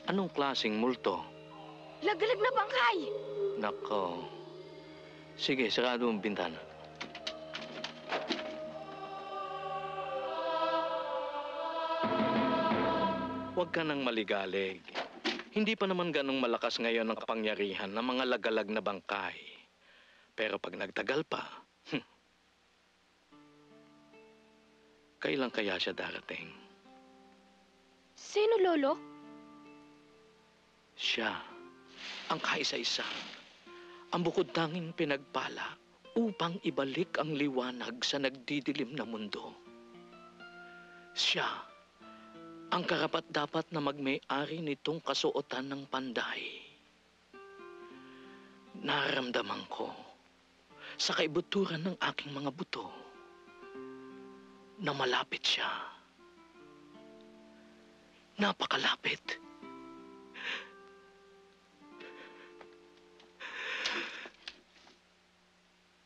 Anong klaseng multo? Lagalag na bangkay! Nako. Sige, sarado ang bintana. Huwag ka nang maligalig. Hindi pa naman ganong malakas ngayon ang kapangyarihan ng mga lagalag na bangkay. Pero pag nagtagal pa, kailan kaya siya darating? Sino, Lolo? Siya, ang kaisa-isang, ang bukod tanging pinagpala upang ibalik ang liwanag sa nagdidilim na mundo. Siya, ang karapat-dapat na magmay-ari nitong kasuotan ng panday. Naramdaman ko sa kaibuturan ng aking mga buto na malapit siya. Napakalapit.